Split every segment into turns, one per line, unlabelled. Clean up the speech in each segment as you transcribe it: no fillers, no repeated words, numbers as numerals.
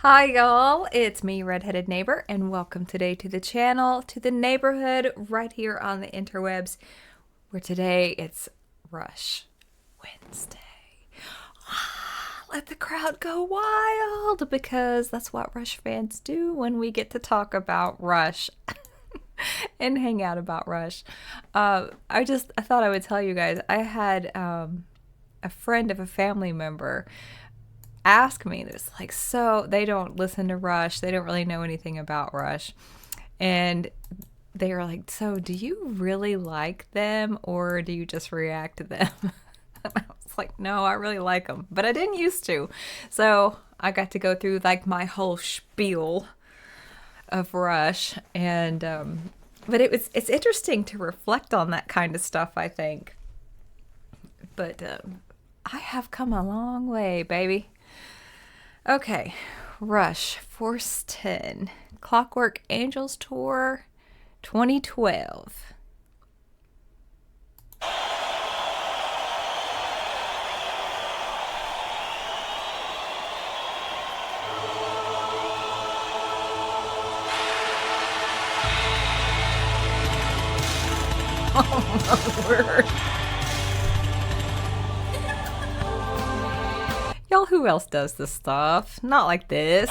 Hi y'all, it's me, Redheaded Neighbor, and welcome today to the channel, to the neighborhood right here on the interwebs, where today it's Rush Wednesday. Let the crowd go wild, because that's what Rush fans do when we get to talk about Rush and hang out about Rush. I thought I would tell you guys, I had a friend of a family member ask me this, like, so they don't listen to Rush, they don't really know anything about Rush, and they were like, so do you really like them or do you just react to them? And I was like, no, I really like them, but I didn't used to. So I got to go through like my whole spiel of Rush, and but it's interesting to reflect on that kind of stuff, I think. But I have come a long way, baby. Okay, Rush, Force 10, Clockwork Angels Tour 2012. Oh my word. Y'all, who else does this stuff? Not like this.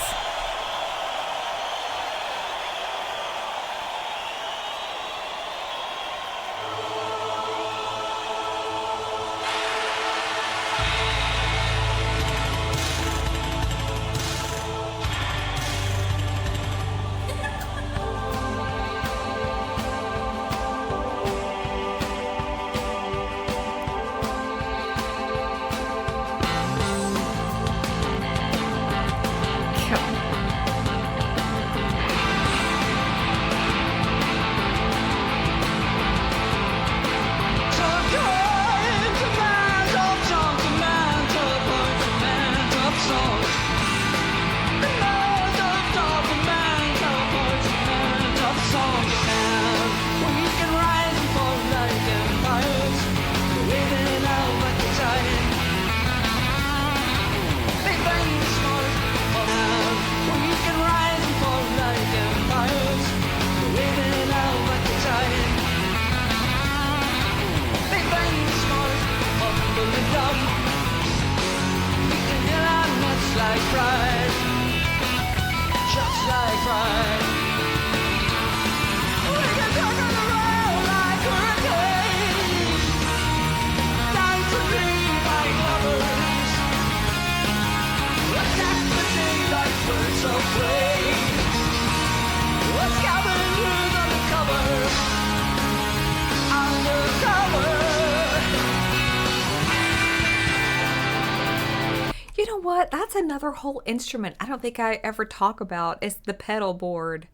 You know what? That's another whole instrument I don't think I ever talk about, is the pedal board.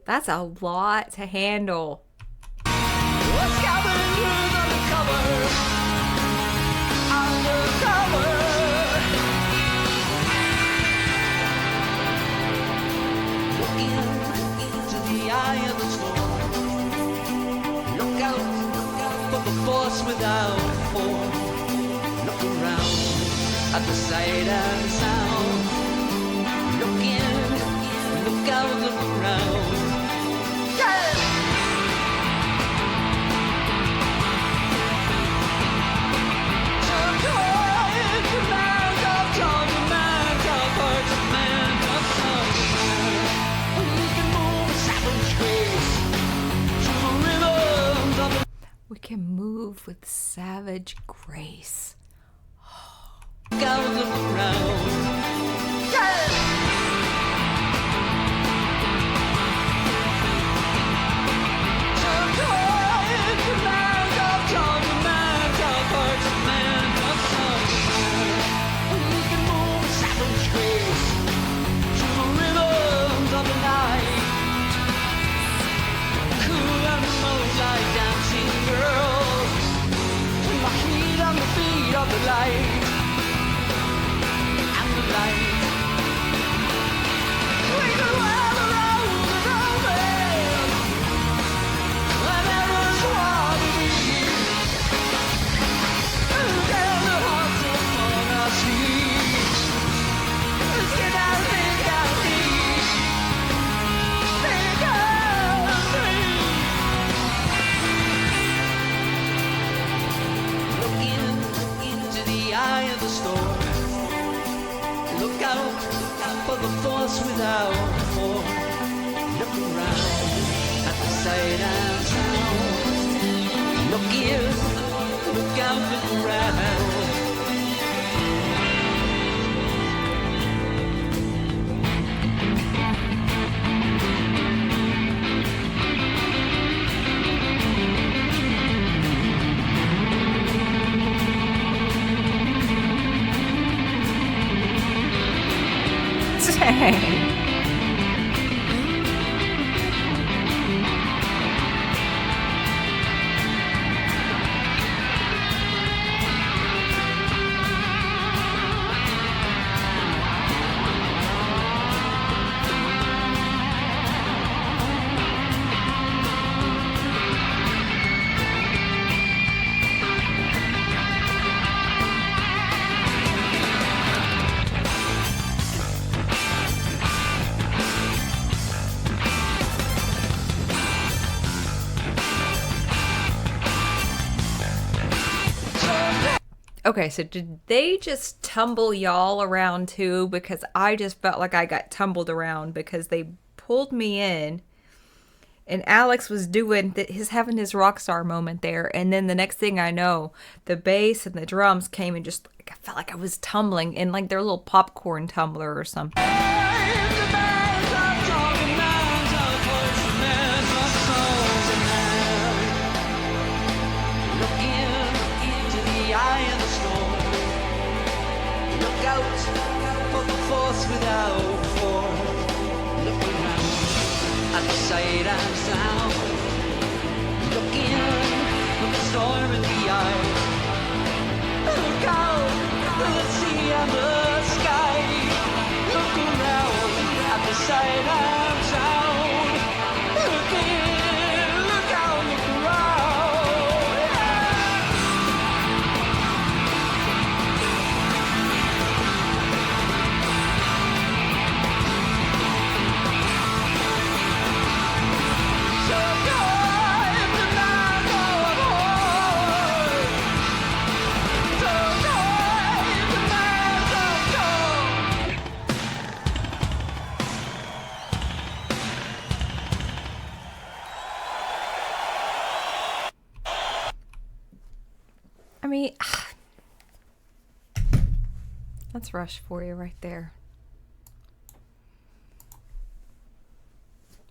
That's a lot to handle.
Force without form. Look around at the sight and sound. Look in, look out, look around. Yeah!
We can move with savage grace.
Gotta look around. Of the light and the light of the storm. Look out for the force without for. Look around at the sight and sound. Look here, look out, look around.
Dang. Okay, so did they just tumble y'all around too? Because I just felt like I got tumbled around because they pulled me in and Alex was doing having his rock star moment there, and then the next thing I know, the bass and the drums came and just I felt like I was tumbling in like their little popcorn tumbler or something.
Without form, look around at the sight and sound. Look in with the storm in the eye. Look out at the sea and the sky. Look around at the sight and sound. Look in, look out, look around.
I mean, that's Rush for you right there.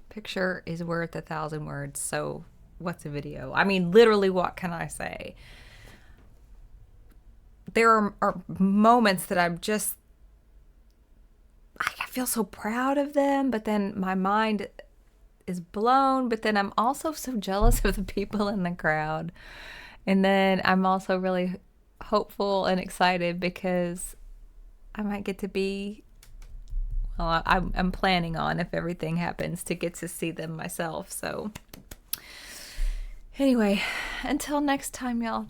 Picture is worth 1,000 words, so what's a video? I mean, literally, what can I say? There are moments that I feel so proud of them, but then my mind is blown, but then I'm also so jealous of the people in the crowd. And then I'm also really hopeful and excited because I might get to be, well, I'm planning on, if everything happens, to get to see them myself. So anyway, until next time, y'all,